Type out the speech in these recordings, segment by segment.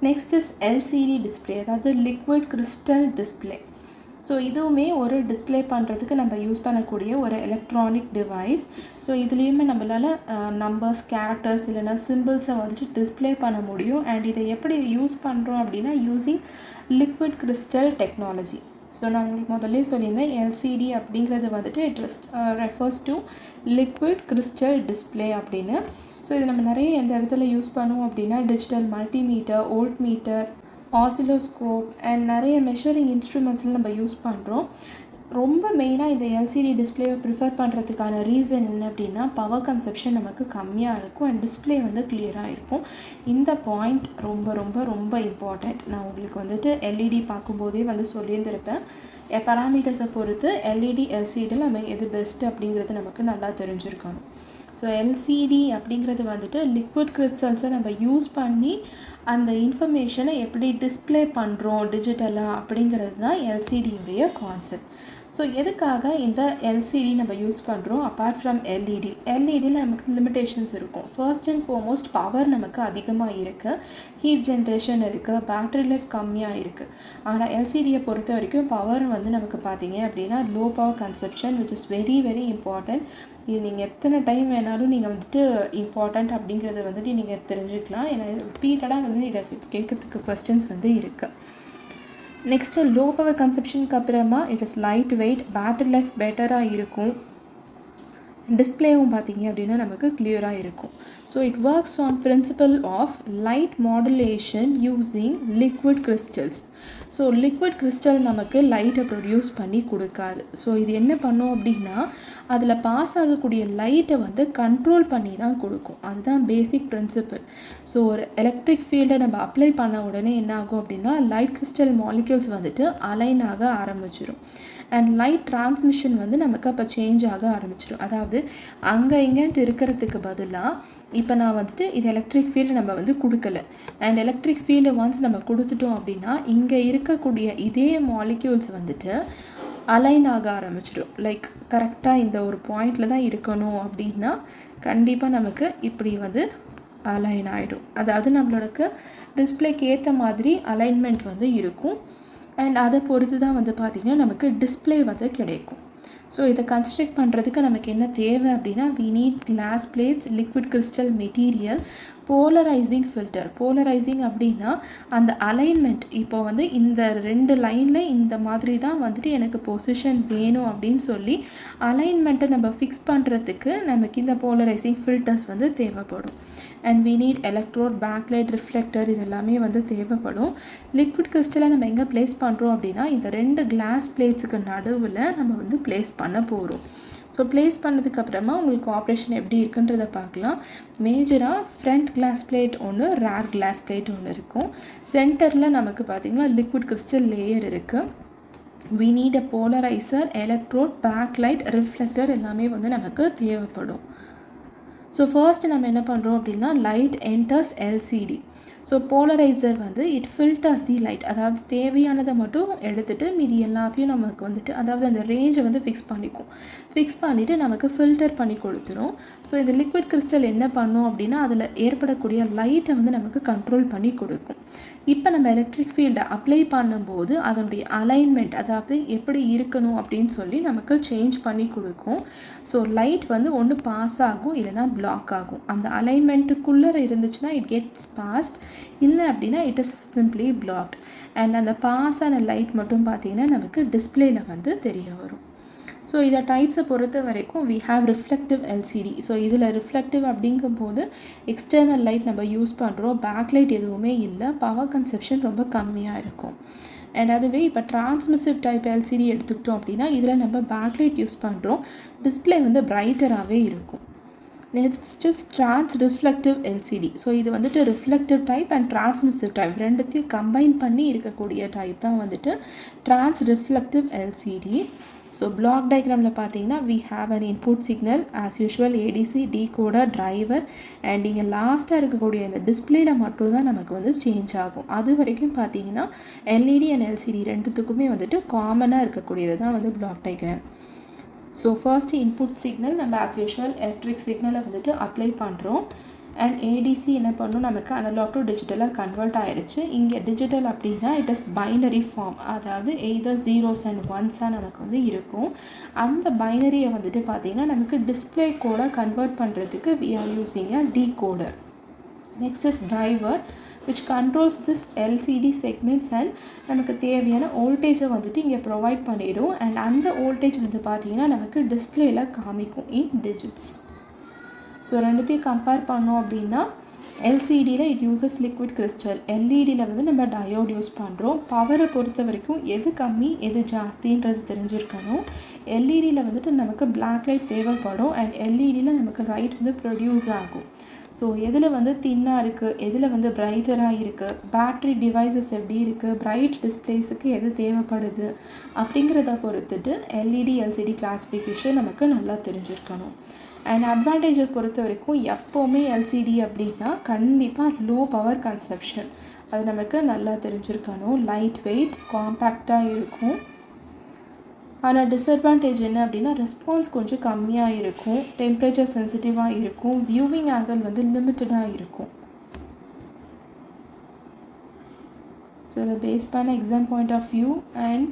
Next is LCD display, அதாவது liquid crystal display. So இதுவுமே ஒரு டிஸ்பிளே பண்ணுறதுக்கு நம்ம யூஸ் பண்ணக்கூடிய ஒரு எலக்ட்ரானிக் டிவைஸ். ஸோ இதுலேயுமே நம்மளால் நம்பர்ஸ், கேரக்டர்ஸ் இல்லைனா சிம்பிள்ஸை வந்துட்டு டிஸ்பிளே பண்ண முடியும். அண்ட் இதை எப்படி யூஸ் பண்ணுறோம் அப்படின்னா using liquid crystal technology. So நான் உங்களுக்கு முதல்ல சொல்லியிருந்தேன் எல்சிடி அப்படிங்கிறது வந்துட்டு it refers to liquid crystal display அப்படின்னு. ஸோ இது நம்ம நிறைய எந்த இடத்துல யூஸ் பண்ணுவோம் அப்படின்னா digital multimeter, volt metre, oscilloscope and நிறைய மெஷரிங் இன்ஸ்ட்ருமெண்ட்ஸில் நம்ம யூஸ் பண்ணுறோம். ரொம்ப மெயினாக இந்த எல்சிடி டிஸ்பிளேவை ப்ரிஃபர் பண்ணுறதுக்கான ரீசன் என்ன அப்படின்னா பவர் கன்சப்ஷன் நமக்கு கம்மியாக இருக்கும் அண்ட் டிஸ்பிளே வந்து கிளியராக இருக்கும். இந்த பாயிண்ட் ரொம்ப ரொம்ப ரொம்ப இம்பார்ட்டண்ட். நான் உங்களுக்கு வந்துட்டு எல்இடி பார்க்கும்போதே வந்து சொல்லியிருந்திருப்பேன். பேராமீட்டர்ஸை பொறுத்து எல்இடி, எல்சிடியில் நம்ம எது பெஸ்ட்டு அப்படிங்கிறது நமக்கு நல்லா தெரிஞ்சிருக்கணும். ஸோ எல்சிடி அப்படிங்கிறது வந்துட்டு லிக்விட் கிறிஸ்டல்ஸை நம்ம யூஸ் பண்ணி அந்த இன்ஃபர்மேஷனை எப்படி டிஸ்பிளே பண்ணுறோம் டிஜிட்டலாக அப்படிங்கிறது தான் எல்சிடியுடைய கான்செப்ட். ஸோ எதுக்காக இந்த எல்சிடி நம்ம யூஸ் பண்ணுறோம்? அப்பார்ட் ஃப்ரம் எல்இடியில் நமக்கு லிமிடேஷன்ஸ் இருக்கும். ஃபர்ஸ்ட் அண்ட் ஃபார்மோஸ்ட் பவர் நமக்கு அதிகமாக இருக்குது, ஹீட் ஜென்ரேஷன் இருக்குது, பேட்ரி லைஃப் கம்மியாக இருக்குது. ஆனால் எல்சிடியை பொறுத்த வரைக்கும் பவர் வந்து நமக்கு பார்த்தீங்க அப்படின்னா low power consumption, which is very very important. இது நீங்கள் எத்தனை டைம் வேணாலும் நீங்கள் வந்துட்டு இம்பார்ட்டண்ட் அப்படிங்கிறத வந்துட்டு நீங்கள் தெரிஞ்சுக்கலாம். ஏன்னா ரிப்பீட்டடாக வந்து இதை கேட்கறதுக்கு கொஸ்டின்ஸ் வந்து இருக்குது. நெக்ஸ்ட்டு லோ பவர் கன்சப்ஷனுக்கு அப்புறமா it is light weight, battery life பெட்டராக இருக்கும், டிஸ்பிளேவும் பார்த்தீங்க அப்படின்னா நமக்கு கிளியராக இருக்கும். So it works on principle of light modulation using liquid crystals. So liquid crystal நமக்கு லைட்டை ப்ரொடியூஸ் பண்ணி கொடுக்காது. ஸோ இது என்ன பண்ணும் அப்படின்னா அதில் பாஸ் ஆகக்கூடிய லைட்டை வந்து கண்ட்ரோல் பண்ணி தான் கொடுக்கும். அதுதான் பேசிக் பிரின்சிபல். ஸோ ஒரு எலக்ட்ரிக் ஃபீல்டை நம்ம அப்ளை பண்ண உடனே என்ன ஆகும் அப்படின்னா லைட் கிறிஸ்டல் மாலிக்யூல்ஸ் வந்துட்டு அலைன் ஆக ஆரம்பிச்சிடும். அண்ட் லைட் டிரான்ஸ்மிஷன் வந்து நமக்கு அப்போ சேஞ்ச் ஆக ஆரம்பிச்சிடும். அதாவது அங்கே இங்கேன்ட்டு இருக்கிறதுக்கு பதிலாக இப்போ நான் வந்துட்டு இது எலக்ட்ரிக் ஃபீல்டு நம்ம வந்து கொடுக்கல. அண்ட் எலக்ட்ரிக் ஃபீல்டு ஒன்ஸ் நம்ம கொடுத்துட்டோம் அப்படின்னா இங்கே இருக்கக்கூடிய இதே மாலிக்யூல்ஸ் வந்துட்டு அலைன் ஆக ஆரம்பிச்சிடும். லைக் கரெக்டாக இந்த ஒரு பாயிண்டில் தான் இருக்கணும் அப்படின்னா கண்டிப்பாக நமக்கு இப்படி வந்து அலைன் ஆகிடும். அதாவது நம்மளோடக்கு டிஸ்பிளேக்கு ஏற்ற மாதிரி அலைன்மெண்ட் வந்து இருக்கும். அண்ட் அதை பொறுத்து தான் வந்து பார்த்திங்கன்னா நமக்கு டிஸ்பிளே வந்து கிடைக்கும். ஸோ இதை கன்ஸ்ட்ரக்ட் பண்ணுறதுக்கு நமக்கு என்ன தேவை அப்படின்னா we need glass plates, liquid crystal material, polarising filter. Polarising அப்படின்னா அந்த அலைன்மெண்ட் இப்போ வந்து இந்த 2 லைனில் இந்த மாதிரி தான் வந்துட்டு எனக்கு பொசிஷன் வேணும் அப்படின்னு சொல்லி அலைன்மெண்ட்டை நம்ம ஃபிக்ஸ் பண்ணுறதுக்கு நமக்கு இந்த போலரைசிங் ஃபில்டர்ஸ் வந்து தேவைப்படும். And we need electrode, backlight, reflector இதெல்லாமே வந்து தேவைப்படும். லிக்விட் கிறிஸ்டலை நம்ம எங்கே ப்ளேஸ் பண்ணுறோம் அப்படின்னா இந்த 2 கிளாஸ் பிளேட்ஸுக்கு நடுவில் நம்ம வந்து ப்ளேஸ் பண்ண போகிறோம். ஸோ ப்ளேஸ் பண்ணதுக்கப்புறமா உங்களுக்கு ஆப்ரேஷன் எப்படி இருக்குன்றதை பார்க்கலாம். மேஜராக ஃப்ரண்ட் கிளாஸ் பிளேட் ஒன்று, ரேர் கிளாஸ் பிளேட் ஒன்று இருக்கும். சென்டரில் நமக்கு பார்த்திங்கன்னா லிக்விட் கிறிஸ்டல் லேயர் இருக்குது. we need a polarizer, electrode, backlight, reflector எல்லாமே வந்து நமக்கு தேவைப்படும். ஸோ ஃபர்ஸ்ட் நம்ம என்ன பண்ணுறோம் அப்படின்னா light enters LCD. So polariser வந்து இட் ஃபில்டர்ஸ் தி லைட், அதாவது தேவையானதை மட்டும் எடுத்துகிட்டு மீதி எல்லாத்தையும் நமக்கு வந்துட்டு அதாவது அந்த ரேஞ்சை வந்து ஃபிக்ஸ் பண்ணிவிட்டு நமக்கு ஃபில்டர் பண்ணி கொடுத்துரும். ஸோ இந்த லிக்விட் கிறிஸ்டல் என்ன பண்ணும் அப்படின்னா அதில் ஏற்படக்கூடிய லைட்டை வந்து நமக்கு கண்ட்ரோல் பண்ணி கொடுக்கும். இப்போ நம்ம எலக்ட்ரிக் ஃபீல்டை அப்ளை பண்ணும்போது அதனுடைய அலைன்மெண்ட் அதாவது எப்படி இருக்கணும் அப்படின்னு சொல்லி நமக்கு சேஞ்ச் பண்ணி கொடுக்கும். ஸோ லைட் வந்து ஒன்று பாஸ் ஆகும் இல்லைனா பிளாக் ஆகும். அந்த அலைன்மெண்ட்டுக்குள்ளே இருந்துச்சுன்னா இட் கெட்ஸ் பாஸ்ட், இல்லை அப்படின்னா it is simply blocked. And அந்த பாஸ் ஆன லைட் மட்டும் பார்த்திங்கன்னா நமக்கு டிஸ்பிளேயில் வந்து தெரிய வரும். ஸோ இதை டைப்ஸை பொறுத்த வரைக்கும் we have reflective LCD. So இதில் ரிஃப்ளெக்டிவ் அப்படிங்கும்போது எக்ஸ்டர்னல் லைட் நம்ம யூஸ் பண்ணுறோம், பேக்லைட் எதுவுமே இல்லை, பவர் கன்சப்ஷன் ரொம்ப கம்மியாக இருக்கும். அண்ட் அதுவே இப்போ டிரான்ஸ்மிசிவ் டைப் எல்சிடி எடுத்துக்கிட்டோம் அப்படின்னா இதில் நம்ம பேக்லைட் யூஸ் பண்ணுறோம், டிஸ்பிளே வந்து பிரைட்டராகவே இருக்கும். Next is trans reflective LCD. So இது வந்துட்டு reflective type and transmissive type ரெண்டுத்தையும் கம்பைன் பண்ணி இருக்கக்கூடிய டைப் தான் வந்துட்டு trans reflective LCD. So black டயக்ராமில் பார்த்தீங்கன்னா we have an input signal as usual, ADC, decoder, driver and இங்கே லாஸ்ட்டாக இருக்கக்கூடிய இந்த டிஸ்பிளேயில் மட்டும்தான் நமக்கு வந்து சேஞ்ச் ஆகும். அது வரைக்கும் பார்த்தீங்கன்னா எல்இடி அண்ட் எல்சிடி ரெண்டுத்துக்குமே வந்துட்டு காமனாக இருக்கக்கூடியது தான் வந்து block diagram. So first input signal நம்ம ஆஸ் யூஷுவல் எலக்ட்ரிக் சிக்னலை வந்துட்டு அப்ளை பண்ணுறோம். அண்ட் ஏடிசி என்ன பண்ணும், நமக்கு அனலாக் டு டிஜிட்டலாக கன்வெர்ட் ஆயிடுச்சு. இங்கே டிஜிட்டல் அப்படின்னா இட் இஸ் பைனரி ஃபார்ம், அதாவது எய்தர் ஜீரோஸ் அண்ட் ஒன்ஸாக நமக்கு வந்து இருக்கும். அந்த பைனரியை வந்துட்டு பார்த்திங்கன்னா நமக்கு டிஸ்பிளே கோடாக கன்வெர்ட் பண்ணுறதுக்கு we are using a decoder. Next is driver which controls this LCD segments and நமக்கு தேவையான வோல்டேஜை வந்துட்டு இங்கே ப்ரொவைட் பண்ணிடும். அண்ட் அந்த வோல்டேஜ் வந்து பார்த்திங்கன்னா நமக்கு டிஸ்பிளேயில் காமிக்கும் இன் டிஜிட்ஸ். ஸோ ரெண்டுத்தையும் கம்பேர் பண்ணோம் அப்படின்னா எல்சிடியில் இட் யூஸஸ் லிக்விட் கிறிஸ்டல், எல்இடியில் வந்து நம்ம டயோட் யூஸ் பண்ணுறோம். பவரை பொறுத்த வரைக்கும் எது கம்மி எது ஜாஸ்தின்றது தெரிஞ்சிருக்கணும். எல்இடியில் வந்துட்டு நமக்கு பிளாக் லைட் தேவைப்படும் அண்ட் எல்இடியில் நமக்கு லைட் வந்து ப்ரொடியூஸ் ஆகும். ஸோ எதில் வந்து தின்னாக இருக்குது, எதில் வந்து பிரைட்டராக இருக்குது, பேட்ரி டிவைசஸ் எப்படி இருக்குது, பிரைட் டிஸ்பிளேஸுக்கு எது தேவைப்படுது அப்படிங்கிறத பொறுத்துட்டு எல்இடி எல்சிடி கிளாஸிஃபிகேஷன் நமக்கு நல்லா தெரிஞ்சிருக்கணும். அண்ட் அட்வான்டேஜை பொறுத்த வரைக்கும் எப்போவுமே எல்சிடி அப்படின்னா கண்டிப்பாக லோ பவர் கன்சப்ஷன், அது நமக்கு நல்லா தெரிஞ்சிருக்கணும். லைட் வெயிட், காம்பேக்டாக இருக்கும். ஆனால் டிஸ்அட்வான்டேஜ் என்ன அப்படின்னா ரெஸ்பான்ஸ் கொஞ்சம் கம்மியாக இருக்கும், டெம்பரேச்சர் சென்சிட்டிவாக இருக்கும், வியூவிங் ஆங்கிள் வந்து லிமிட்டடாக இருக்கும். ஸோ இதை பேஸ் பண்ண exam point of view and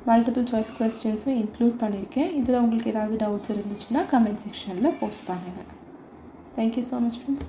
multiple choice கொஸ்டின்ஸும் இன்க்ளூட் பண்ணியிருக்கேன். இதில் உங்களுக்கு ஏதாவது டவுட்ஸ் இருந்துச்சுன்னா கமெண்ட் செக்ஷனில் போஸ்ட் பண்ணுங்கள். Thank you so much friends.